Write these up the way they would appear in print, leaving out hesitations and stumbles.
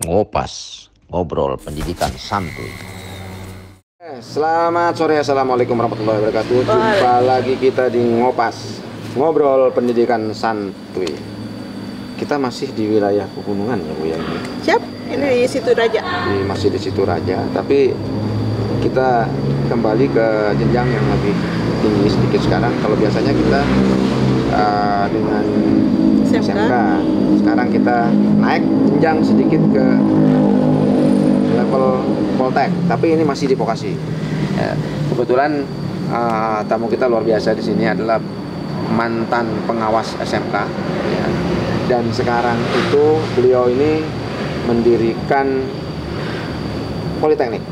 Ngopas, ngobrol pendidikan santuy. Selamat sore, assalamualaikum warahmatullahi wabarakatuh. Jumpa lagi kita di Ngopas, ngobrol pendidikan santuy. Kita masih di wilayah pegunungan ya Bu ya. Siap, ini di Situ Raja. Masih di Situ Raja, tapi kita kembali ke jenjang yang lebih tinggi sedikit sekarang. Kalau biasanya kita dengan SMK, sekarang kita naik jenjang sedikit ke level Poltek, tapi ini masih di vokasi. Ya, kebetulan tamu kita luar biasa di sini adalah mantan pengawas SMK, ya. Dan sekarang itu beliau ini mendirikan Politeknik.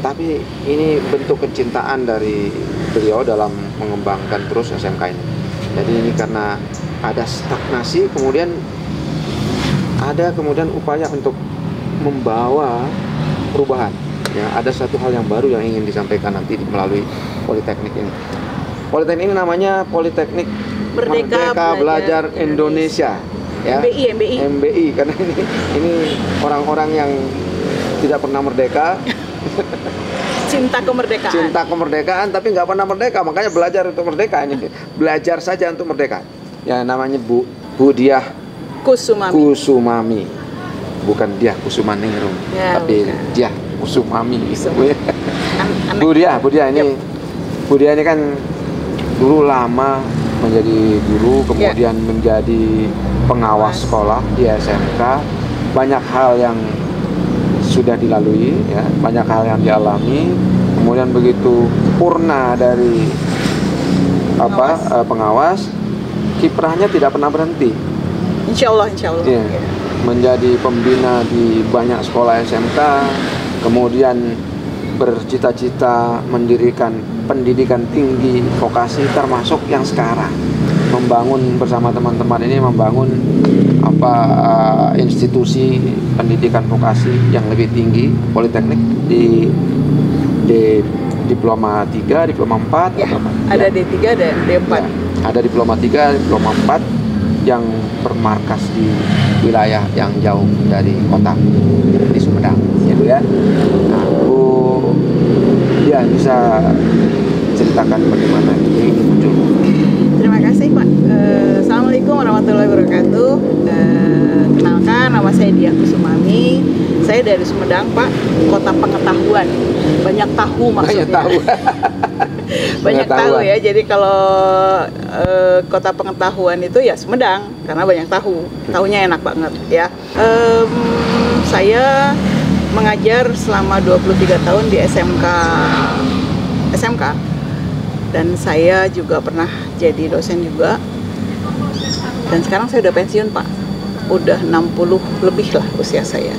Tapi ini bentuk kecintaan dari beliau dalam mengembangkan terus SMK ini. Jadi ini karena ada stagnasi, kemudian ada upaya untuk membawa perubahan. Ya, ada satu hal yang baru yang ingin disampaikan nanti melalui Politeknik ini. Politeknik ini namanya Politeknik Merdeka Belajar Indonesia. Ya, MBI karena ini orang-orang yang tidak pernah merdeka. Cinta kemerdekaan tapi nggak pernah merdeka, makanya belajar untuk merdeka ini. Belajar saja untuk merdeka. Ya, namanya Bu Diah Kusumami. Bukan Diah Kusumaningrum, ya, tapi Diah Kusumami. Bu Diah ini kan dulu lama menjadi guru, kemudian menjadi pengawas sekolah di SMK. Banyak hal yang sudah dilalui, ya, banyak hal yang dialami. Kemudian begitu purna dari pengawas, kiprahnya tidak pernah berhenti. Insya Allah. Ya, menjadi pembina di banyak sekolah SMK, kemudian bercita-cita mendirikan pendidikan tinggi vokasi, termasuk yang sekarang membangun bersama teman-teman ini institusi pendidikan vokasi yang lebih tinggi, Politeknik di diploma 3, diploma 4, ya, ada D3 dan D4. Ya, ada diploma 3, diploma 4 yang bermarkas di wilayah yang jauh dari kota, di Sumedang, gitu ya. Nah, Bu dia bisa ceritakan bagaimana ini muncul. Terima kasih Pak. Assalamualaikum warahmatullahi wabarakatuh. Kenalkan, nama saya Diah Kusumami. Saya dari Sumedang Pak, kota pengetahuan. Banyak tahu maksudnya. Banyak tahu ya. Jadi kalau kota pengetahuan itu ya Sumedang, karena banyak tahu. Tahunya enak banget ya. Saya mengajar selama 23 tahun di SMK. Dan saya juga pernah jadi dosen juga. Dan sekarang saya udah pensiun Pak. Udah 60 lebih lah usia saya.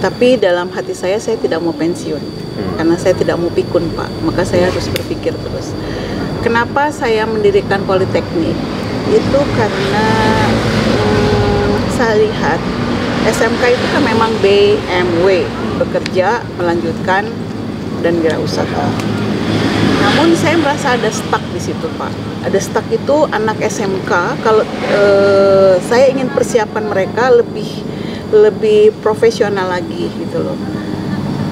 Tapi dalam hati saya tidak mau pensiun. Karena saya tidak mau pikun Pak. Maka saya harus berpikir terus. Kenapa saya mendirikan Politeknik? Itu karena saya lihat SMK itu kan memang BMW, bekerja, melanjutkan, dan wirausaha. Namun saya merasa ada stuck di situ Pak. Ada stuck itu anak SMK. Kalau saya ingin persiapan mereka lebih profesional lagi gitu loh.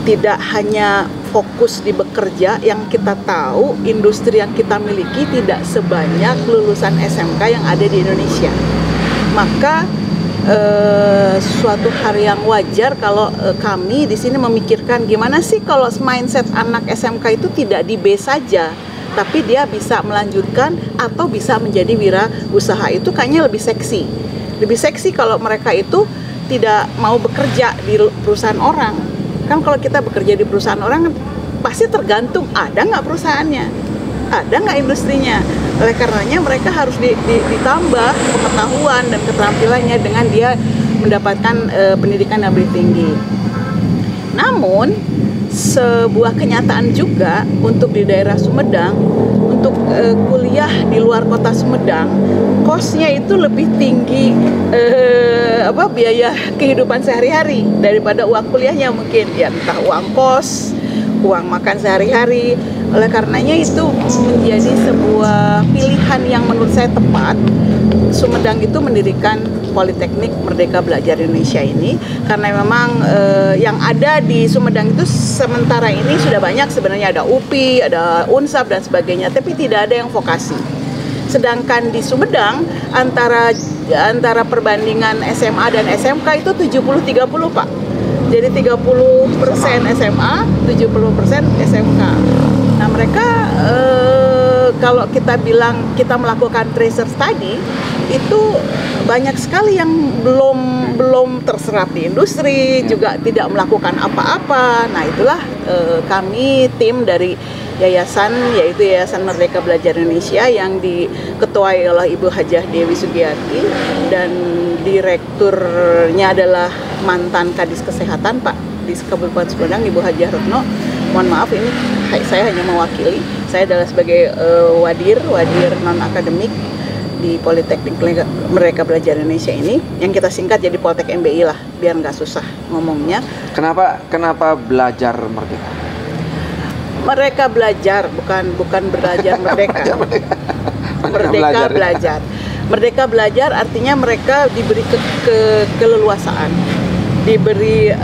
Tidak hanya fokus di bekerja. Yang kita tahu industri yang kita miliki tidak sebanyak lulusan SMK yang ada di Indonesia. Maka suatu hal yang wajar kalau kami di sini memikirkan gimana sih kalau mindset anak SMK itu tidak di B saja, tapi dia bisa melanjutkan atau bisa menjadi wirausaha. Itu kayaknya lebih seksi. Lebih seksi kalau mereka itu tidak mau bekerja di perusahaan orang. Kan kalau kita bekerja di perusahaan orang pasti tergantung ada nggak perusahaannya, ada nggak industrinya. Oleh karenanya mereka harus ditambah pengetahuan dan keterampilannya dengan dia mendapatkan pendidikan yang lebih tinggi. Namun sebuah kenyataan juga untuk di daerah Sumedang, untuk kuliah di luar kota Sumedang, kosnya itu lebih tinggi biaya kehidupan sehari-hari daripada uang kuliahnya mungkin. Ya entah uang kos, uang makan sehari-hari. Oleh karenanya itu menjadi sebuah pilihan yang menurut saya tepat Sumedang itu mendirikan Politeknik Merdeka Belajar Indonesia ini karena memang yang ada di Sumedang itu sementara ini sudah banyak, sebenarnya ada UPI, ada UNSAP dan sebagainya, tapi tidak ada yang vokasi. Sedangkan di Sumedang antara perbandingan SMA dan SMK itu 70-30 Pak. Jadi 30% SMA, 70% SMK. Nah mereka kalau kita bilang kita melakukan tracer study itu banyak sekali yang belum terserap di industri, juga tidak melakukan apa-apa. Nah itulah kami tim dari yayasan, yaitu Yayasan Merdeka Belajar Indonesia yang diketuai oleh Ibu Hajah Dewi Sugiyarti dan direkturnya adalah mantan Kadis Kesehatan Pak di Kabupaten Sumedang, Ibu Hajah Retno. Mohon maaf ini saya hanya mewakili. Saya adalah sebagai wadir non akademik di Politeknik Merdeka Belajar Indonesia ini, yang kita singkat jadi Poltek MBI lah, biar nggak susah ngomongnya. Kenapa belajar merdeka? Mereka belajar, bukan belajar merdeka. Merdeka belajar. Merdeka belajar artinya mereka diberi keleluasaan, diberi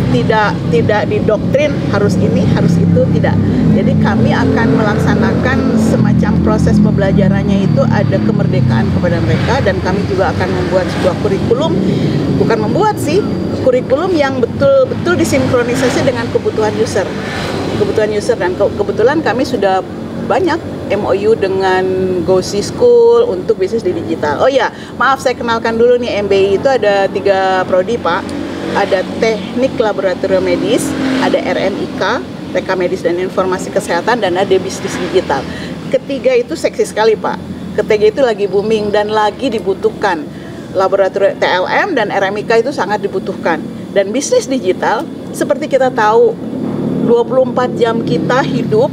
tidak didoktrin harus ini harus itu, tidak. Jadi kami akan melaksanakan semacam proses pembelajarannya itu ada kemerdekaan kepada mereka, dan kami juga akan membuat sebuah kurikulum, bukan membuat sih, kurikulum yang betul-betul disinkronisasi dengan kebutuhan user dan kebetulan kami sudah banyak MOU dengan GoSee School untuk bisnis di digital. Oh ya, maaf saya kenalkan dulu nih, MBI itu ada 3 prodi Pak. Ada Teknik Laboratorium Medis, ada RMIK, Reka Medis dan Informasi Kesehatan, dan ada bisnis digital. Ketiga itu seksi sekali Pak. Ketiga itu lagi booming dan lagi dibutuhkan. Laboratorium TLM dan RMIK itu sangat dibutuhkan. Dan bisnis digital, seperti kita tahu, 24 jam kita hidup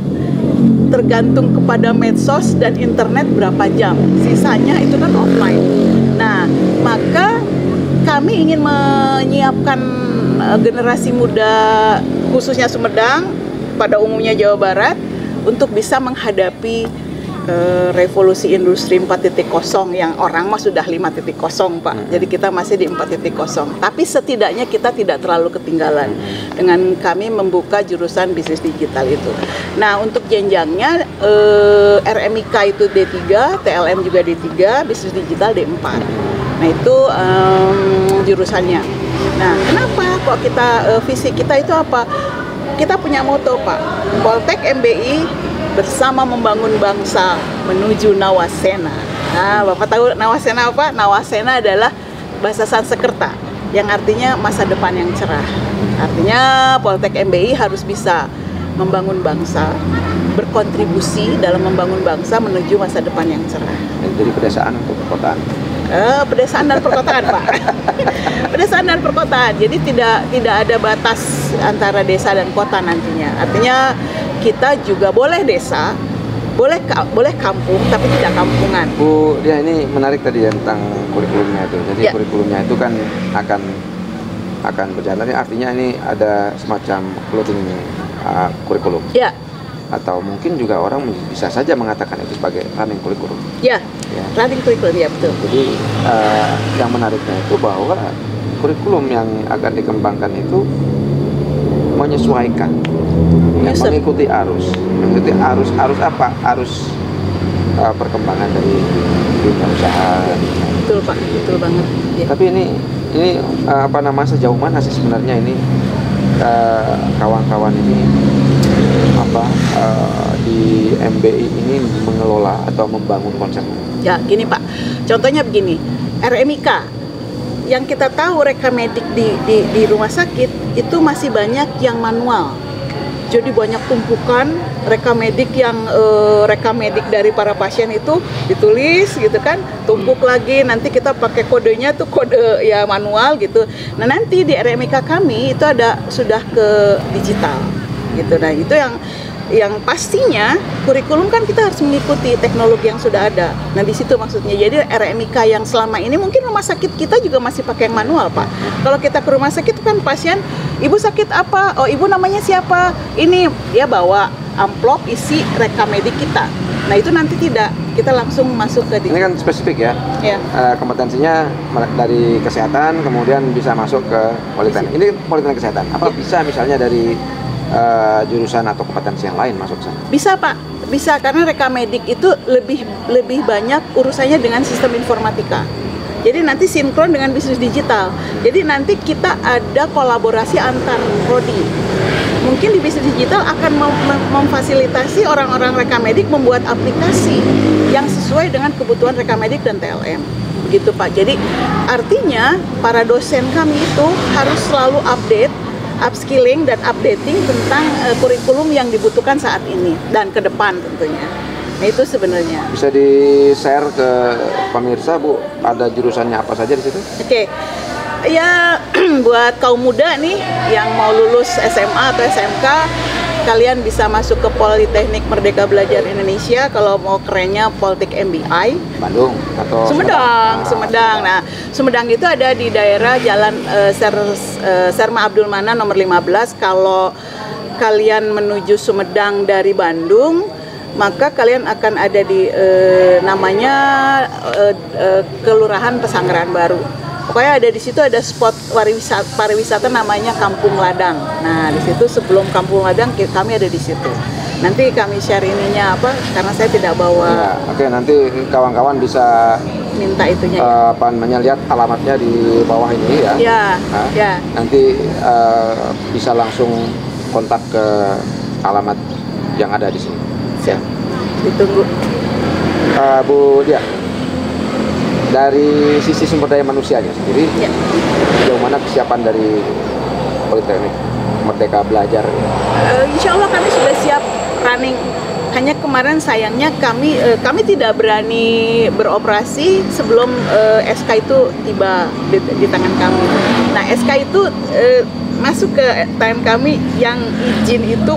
tergantung kepada medsos dan internet berapa jam. Sisanya itu kan offline. Nah, maka kami ingin menyiapkan generasi muda, khususnya Sumedang, pada umumnya Jawa Barat, untuk bisa menghadapi revolusi industri 4.0 yang orang mah sudah 5.0 Pak. Jadi kita masih di 4.0. Tapi setidaknya kita tidak terlalu ketinggalan dengan kami membuka jurusan bisnis digital itu. Nah, untuk jenjangnya RMIK itu D3, TLM juga D3, bisnis digital D4. Nah, itu jurusannya. Nah, kenapa kok kita visi kita itu apa? Kita punya moto Pak, Poltek MBI bersama membangun bangsa menuju Nawasena. Nah, Bapak tahu Nawasena apa? Nawasena adalah bahasa Sanskerta yang artinya masa depan yang cerah. Artinya Poltek MBI harus bisa membangun bangsa, berkontribusi dalam membangun bangsa menuju masa depan yang cerah. Dari pedesaan untuk perkotaan. Pedesaan dan perkotaan Pak. Pedesaan dan perkotaan. Jadi tidak ada batas antara desa dan kota nantinya. Artinya kita juga boleh desa, boleh kampung, tapi tidak kampungan. Bu, dia ini menarik tadi ya tentang kurikulumnya itu. Jadi kurikulumnya itu kan akan berjalan. Artinya ini ada semacam floating kurikulum. Ya. Atau mungkin juga orang bisa saja mengatakan itu sebagai running kurikulum. Ya. Running kurikulum, ya betul. Jadi yang menariknya itu bahwa kurikulum yang akan dikembangkan itu menyesuaikan, mengikuti arus apa? Arus perkembangan dari dunia usaha. Betul Pak, betul banget. Ya. Tapi ini sejauh mana sih sebenarnya ini kawan-kawan ini di MBI ini mengelola atau membangun konsep? Ya, gini Pak. Contohnya begini, RMIK yang kita tahu reka medik di rumah sakit itu masih banyak yang manual. Jadi banyak tumpukan reka medik dari para pasien itu ditulis gitu kan, tumpuk lagi, nanti kita pakai kodenya tuh kode ya manual gitu. Nah, nanti di RMIK kami itu sudah ke digital gitu. Nah, itu yang pastinya kurikulum kan kita harus mengikuti teknologi yang sudah ada. Nah, di situ maksudnya. Jadi RMIK yang selama ini mungkin rumah sakit kita juga masih pakai yang manual Pak. Kalau kita ke rumah sakit kan pasien, ibu sakit apa? Oh, ibu namanya siapa? Ini dia bawa amplop isi reka medik kita. Nah, itu nanti tidak kita langsung masuk ke Ini kan spesifik ya. Ya. Kompetensinya dari kesehatan, kemudian bisa masuk ke politeknik. Ini politeknik kesehatan. Apa bisa misalnya dari jurusan atau kompetensi yang lain masuk ke sana? Bisa Pak, bisa, karena rekamedik itu lebih banyak urusannya dengan sistem informatika. Jadi nanti sinkron dengan bisnis digital. Jadi nanti kita ada kolaborasi antar prodi. Mungkin di bisnis digital akan memfasilitasi orang-orang rekamedik membuat aplikasi yang sesuai dengan kebutuhan rekamedik dan TLM. Begitu Pak. Jadi artinya para dosen kami itu harus selalu update, upskilling dan updating tentang kurikulum yang dibutuhkan saat ini dan ke depan tentunya. Nah itu sebenarnya. Bisa di-share ke pemirsa Bu, ada jurusannya apa saja di situ? Oke. Ya buat kaum muda nih yang mau lulus SMA atau SMK, kalian bisa masuk ke Politeknik Merdeka Belajar Indonesia. Kalau mau kerennya Politek MBI. Bandung atau Sumedang. Nah, Sumedang itu ada di daerah Jalan Serma Abdul Manan nomor 15. Kalau kalian menuju Sumedang dari Bandung, maka kalian akan ada di namanya Kelurahan Pesangeran Baru. Pokoknya ada di situ ada spot pariwisata namanya Kampung Ladang. Nah, di situ sebelum Kampung Ladang kami ada di situ. Nanti kami share ininya apa, karena saya tidak bawa. Ya, oke, nanti kawan-kawan bisa minta itunya. Apa namanya, lihat alamatnya di bawah ini ya. Ya, nah, ya. Nanti bisa langsung kontak ke alamat yang ada di sini. Siap. Ditunggu. Bu Dia, dari sisi sumber daya manusianya sendiri, Ya. sejauh mana kesiapan dari Politeknik Merdeka Belajar? Insya Allah kami sudah siap running. Hanya kemarin sayangnya kami tidak berani beroperasi sebelum SK itu tiba di tangan kami. Nah, SK itu masuk ke tangan kami, yang izin itu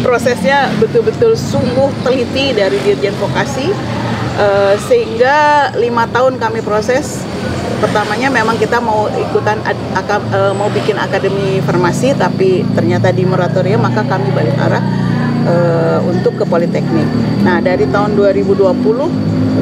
prosesnya betul-betul sungguh teliti dari Dirjen Vokasi, sehingga 5 tahun kami proses. Pertamanya memang kita mau ikutan mau bikin akademi farmasi, tapi ternyata di moratorium, maka kami balik arah untuk ke Politeknik. Nah, dari tahun 2019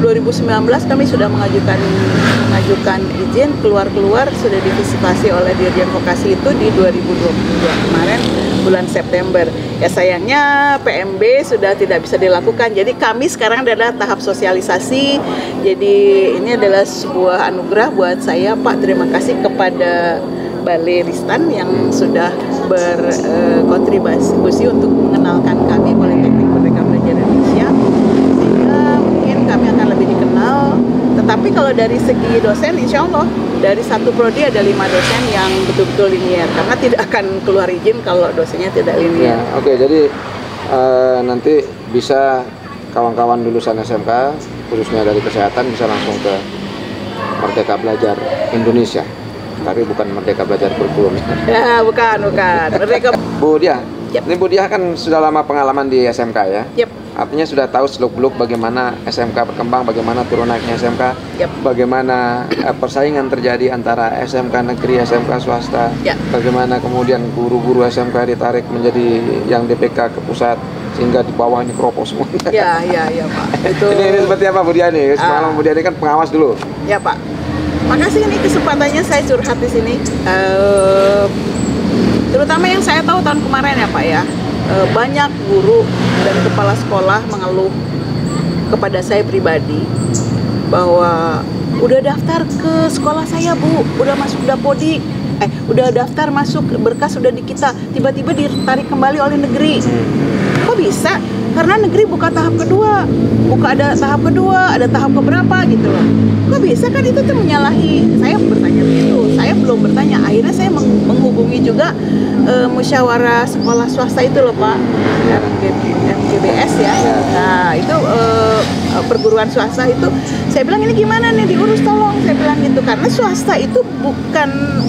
kami sudah mengajukan izin, keluar sudah divisitasi oleh Dirjen Vokasi itu di 2022 kemarin bulan September. Ya sayangnya PMB sudah tidak bisa dilakukan. Jadi kami sekarang adalah tahap sosialisasi. Jadi ini adalah sebuah anugerah buat saya, Pak. Terima kasih kepada Balai Ristan yang sudah berkontribusi untuk mengenalkan kami Politeknik Merdeka Belajar Indonesia, sehingga mungkin kami akan lebih dikenal. Tetapi kalau dari segi dosen, insya Allah dari satu prodi ada 5 dosen yang betul-betul linier, karena tidak akan keluar izin kalau dosennya tidak linier. Ya, oke, jadi nanti bisa kawan-kawan lulusan SMK, khususnya dari kesehatan, bisa langsung ke Merdeka Belajar Indonesia. Tapi bukan Merdeka Belajar kurikulum. Ya, bukan. Merdeka. Bu Dia, Yep. ini Bu Dia kan sudah lama pengalaman di SMK ya? Yep. Artinya sudah tahu seluk-beluk bagaimana SMK berkembang, bagaimana turun naiknya SMK, Yep. bagaimana persaingan terjadi antara SMK negeri, SMK swasta, Yep. bagaimana kemudian guru-guru SMK ditarik menjadi yang DPK ke pusat, sehingga di bawah ini keropos semua. Ya, Pak. Itu. Ini seperti apa Bu Dia nih? Semalam Bu Dia ini kan pengawas dulu. Ya, Pak. Makasih ini kesempatannya saya curhat di sini. Terutama yang saya tahu tahun kemarin ya Pak ya, banyak guru dan kepala sekolah mengeluh kepada saya pribadi bahwa udah daftar ke sekolah saya Bu, udah masuk Dapodik, udah daftar masuk berkas sudah di kita, tiba-tiba ditarik kembali oleh negeri. Kok bisa? Karena negeri buka tahap kedua, ada tahap kedua, ada tahap keberapa gitu loh. Kok bisa? Kan itu tuh menyalahi. Saya bertanya begitu, saya belum bertanya. Akhirnya saya menghubungi juga musyawarah sekolah swasta itu loh Pak, MGBS ya. Nah itu perguruan swasta itu, saya bilang ini gimana nih, diurus tolong. Saya bilang gitu, karena swasta itu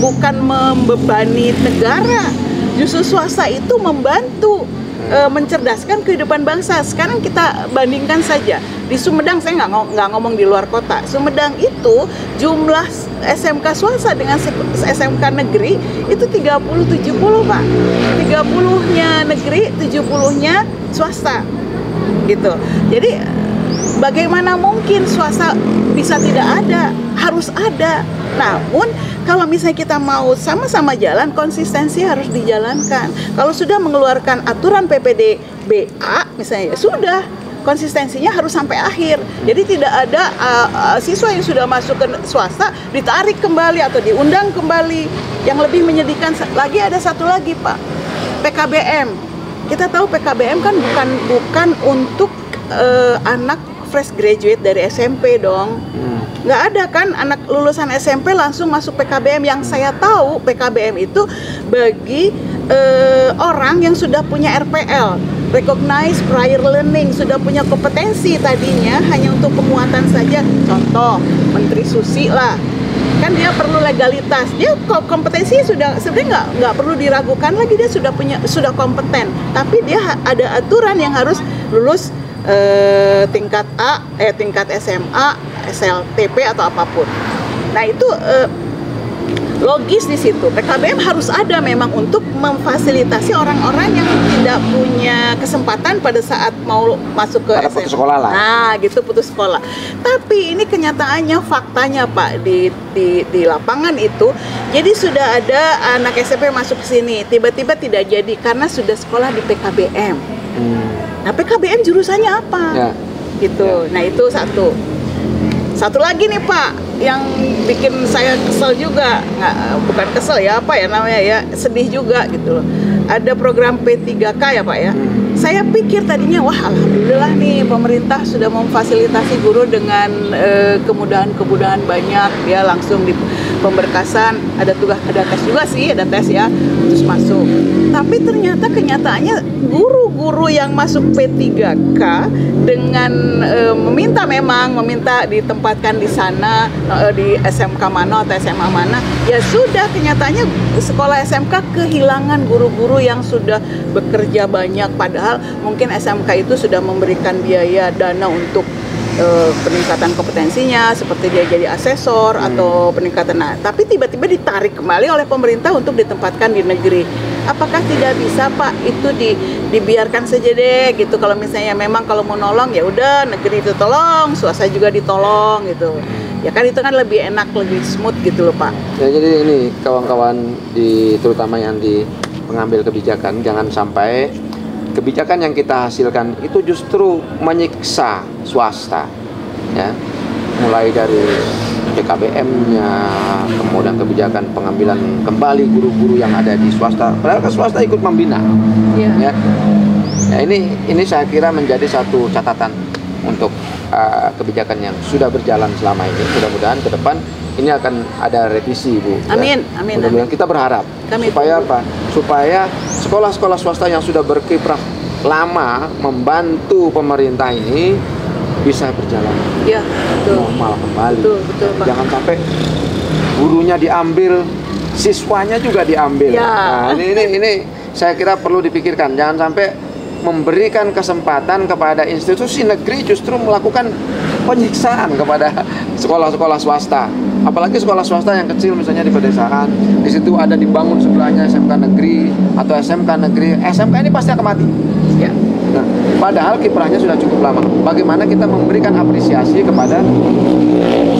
bukan membebani negara, justru swasta itu membantu mencerdaskan kehidupan bangsa. Sekarang kita bandingkan saja di Sumedang, saya nggak ngomong di luar kota. Sumedang itu jumlah SMK swasta dengan SMK negeri itu 30-70 Pak. 30-nya negeri, 70-nya swasta gitu. Jadi bagaimana mungkin swasta bisa tidak ada? Harus ada. Namun kalau misalnya kita mau sama-sama jalan, konsistensi harus dijalankan. Kalau sudah mengeluarkan aturan PPDB-A misalnya, ya sudah, konsistensinya harus sampai akhir. Jadi tidak ada siswa yang sudah masuk ke swasta ditarik kembali atau diundang kembali. Yang lebih menyedihkan lagi, ada satu lagi Pak, PKBM. Kita tahu PKBM kan bukan untuk anak fresh graduate dari SMP dong. Nggak ada kan anak lulusan SMP langsung masuk PKBM. Yang saya tahu PKBM itu bagi orang yang sudah punya RPL, Recognized Prior Learning, sudah punya kompetensi tadinya hanya untuk pemuatan saja. Contoh, Menteri Susi lah, kan dia perlu legalitas, dia kompetensinya sudah sebenarnya nggak perlu diragukan lagi, dia sudah kompeten, tapi dia ada aturan yang harus lulus tingkat A, tingkat SMA, SLTP atau apapun. Nah itu logis di situ. PKBM harus ada memang untuk memfasilitasi orang-orang yang tidak punya kesempatan pada saat mau masuk ke SMA. Putus sekolah lah. Nah, gitu, putus sekolah. Tapi ini kenyataannya, faktanya Pak, di lapangan itu, jadi sudah ada anak SMP masuk ke sini, tiba-tiba tidak jadi karena sudah sekolah di PKBM. Nah, PKBM jurusannya apa? Ya. Gitu. Ya. Nah, itu satu. Satu lagi nih Pak, yang bikin saya kesel juga, bukan kesel ya, apa ya namanya ya, sedih juga gitu loh. Ada program P3K ya Pak ya. Saya pikir tadinya, wah alhamdulillah nih pemerintah sudah memfasilitasi guru dengan kemudahan-kemudahan banyak, ya langsung di pemberkasan, ada tes juga sih, ada tes ya, terus masuk. Tapi ternyata kenyataannya guru-guru yang masuk P3K dengan meminta ditempatkan di sana, di SMK mana atau SMA mana, ya sudah, kenyataannya sekolah SMK kehilangan guru-guru yang sudah bekerja banyak, padahal mungkin SMK itu sudah memberikan biaya dana untuk peningkatan kompetensinya, seperti dia jadi asesor atau peningkatan. Nah, tapi tiba-tiba ditarik kembali oleh pemerintah untuk ditempatkan di negeri. Apakah tidak bisa Pak itu dibiarkan saja deh gitu? Kalau misalnya memang kalau mau nolong ya udah negeri itu tolong, swasta juga ditolong gitu. Ya kan itu kan lebih enak, lebih smooth gitu loh Pak. Ya, jadi ini kawan-kawan terutama yang di pengambil kebijakan, jangan sampai kebijakan yang kita hasilkan itu justru menyiksa swasta, ya, mulai dari PKBM-nya, kemudian kebijakan pengambilan kembali guru-guru yang ada di swasta, padahal ke swasta ikut membina, ya. Nah, ini saya kira menjadi satu catatan untuk kebijakan yang sudah berjalan selama ini. Mudah-mudahan ke depan ini akan ada revisi, Bu. Amin, ya. amin. Mudah-mudahan kita berharap supaya apa? Supaya sekolah-sekolah swasta yang sudah berkiprah lama membantu pemerintah ini bisa berjalan normal kembali. Betul, Pak. Jangan sampai gurunya diambil, siswanya juga diambil. Ya. Nah, ini saya kira perlu dipikirkan. Jangan sampai memberikan kesempatan kepada institusi negeri justru melakukan penyiksaan kepada sekolah-sekolah swasta. Apalagi sekolah swasta yang kecil misalnya di pedesaan, di situ ada dibangun sebelahnya SMK negeri atau SMK negeri. SMK ini pasti akan mati. Ya. Nah, padahal kiprahnya sudah cukup lama. Bagaimana kita memberikan apresiasi kepada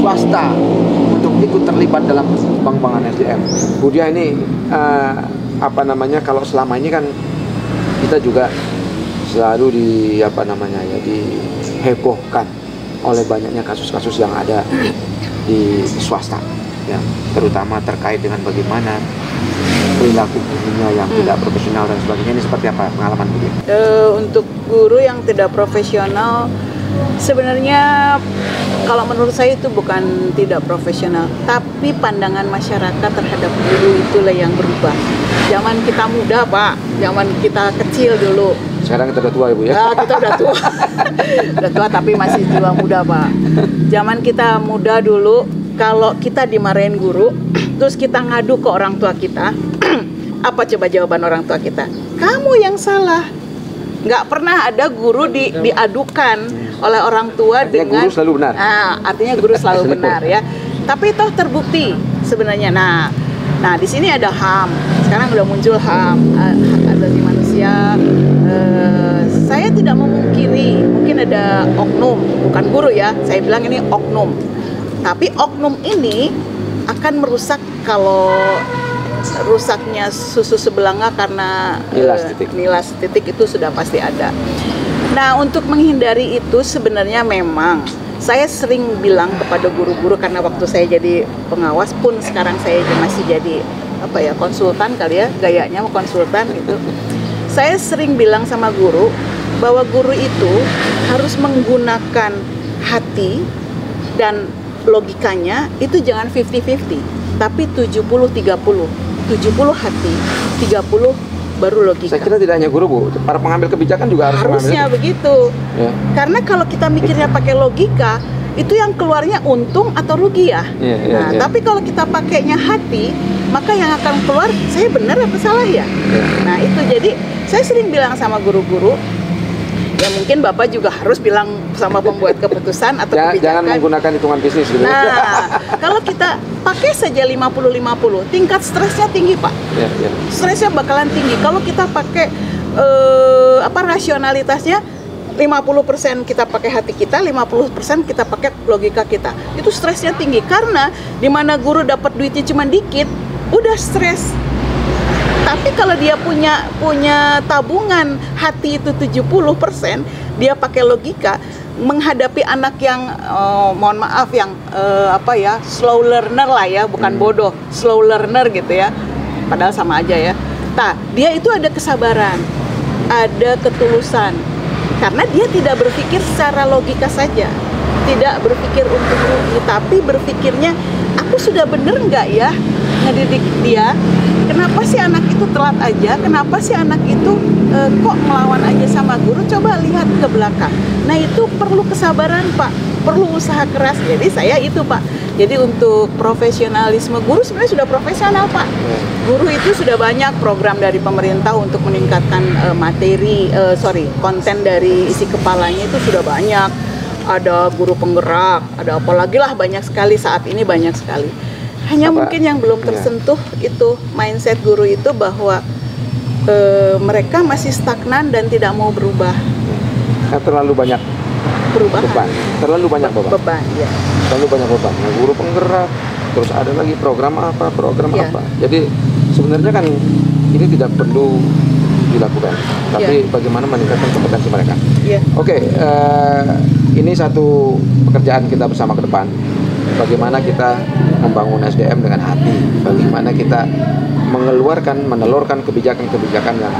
swasta untuk ikut terlibat dalam pengembangan SDM. Budia ini kalau selama ini kan kita juga selalu dihebohkan oleh banyaknya kasus-kasus yang ada di swasta, ya, terutama terkait dengan bagaimana perilaku gurunya yang tidak profesional dan sebagainya. Ini seperti apa pengalaman Bu? Untuk guru yang tidak profesional, sebenarnya kalau menurut saya itu bukan tidak profesional, tapi pandangan masyarakat terhadap guru itulah yang berubah. Zaman kita muda Pak, zaman kita kecil dulu. Sekarang kita udah tua Ibu ya? Ya, kita udah tua. Udah tua tapi masih jiwa muda Pak. Zaman kita muda dulu, kalau kita dimarahin guru, terus kita ngadu ke orang tua kita, apa coba jawaban orang tua kita? Kamu yang salah. Nggak pernah ada guru diadukan oleh orang tua dengan guru selalu benar. Artinya guru selalu benar ya. Tapi toh terbukti sebenarnya. Nah, Nah, di sini ada HAM. Sekarang udah muncul HAM, hak asasi manusia. Saya tidak memungkiri, mungkin ada oknum, bukan guru ya. Saya bilang ini oknum. Tapi oknum ini akan merusak kalau rusaknya susu sebelanga karena nilas titik itu sudah pasti ada. Nah, untuk menghindari itu sebenarnya memang saya sering bilang kepada guru-guru, karena waktu saya jadi pengawas pun sekarang saya masih jadi konsultan kali ya, gayanya mau konsultan gitu. Saya sering bilang sama guru bahwa guru itu harus menggunakan hati dan logikanya itu jangan 50-50, tapi 70-30. 70 hati, 30 baru logika. Saya kira tidak hanya guru, Bu, para pengambil kebijakan juga harusnya begitu. Ya. Karena kalau kita mikirnya pakai logika, itu yang keluarnya untung atau rugi ya. Tapi kalau kita pakainya hati, maka yang akan keluar saya benar atau salah ya. Nah, itu jadi saya sering bilang sama guru-guru, ya mungkin Bapak juga harus bilang sama pembuat keputusan atau kebijakan. Jangan menggunakan hitungan bisnis gitu. Nah, kalau kita pakai saja 50-50, tingkat stresnya tinggi, Pak. Stresnya bakalan tinggi. Kalau kita pakai rasionalitasnya 50% kita pakai hati kita, 50% kita pakai logika kita. Itu stresnya tinggi karena di mana guru dapat duitnya cuma dikit, udah stres. Tapi kalau dia punya tabungan hati itu 70%, dia pakai logika menghadapi anak yang mohon maaf yang slow learner lah ya, bukan bodoh, slow learner gitu ya. Padahal sama aja ya. Nah, dia itu ada kesabaran, ada ketulusan. Karena dia tidak berpikir secara logika saja, tidak berpikir untuk rugi, tapi berpikirnya aku sudah bener nggak ya ngedidik dia? Kenapa sih anak itu telat aja? Kenapa sih anak itu kok melawan aja sama guru? Coba lihat ke belakang. Nah, itu perlu kesabaran, Pak. Perlu usaha keras. Jadi saya itu, Pak. Jadi untuk profesionalisme guru sebenarnya sudah profesional, Pak. Guru itu sudah banyak program dari pemerintah untuk meningkatkan konten dari isi kepalanya itu sudah banyak. Ada guru penggerak, ada apalagi lah, banyak sekali saat ini, banyak sekali. Hanya mungkin yang belum tersentuh itu mindset guru itu bahwa mereka masih stagnan dan tidak mau berubah. Terlalu banyak perubahan. Terlalu banyak beban ya. Terlalu banyak beban. Nah, guru penggerak, terus ada lagi program apa. Jadi sebenarnya kan ini tidak perlu dilakukan, tapi bagaimana meningkatkan kompetensi mereka. Oke, ini satu pekerjaan kita bersama ke depan. Bagaimana kita membangun SDM dengan hati, bagaimana kita menelurkan kebijakan-kebijakan yang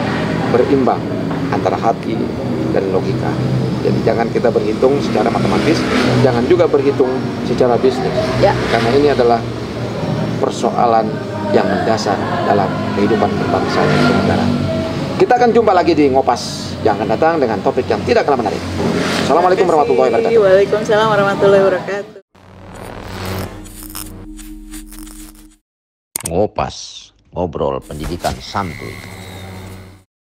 berimbang antara hati dan logika. Jadi jangan kita berhitung secara matematis, jangan juga berhitung secara bisnis. Karena ini adalah persoalan yang mendasar dalam kehidupan berbangsa dan bernegara. Kita akan jumpa lagi di Ngopas yang akan datang dengan topik yang tidak kalah menarik. Assalamualaikum warahmatullahi wabarakatuh. Waalaikumsalam warahmatullahi wabarakatuh. Ngopas, ngobrol pendidikan santuy.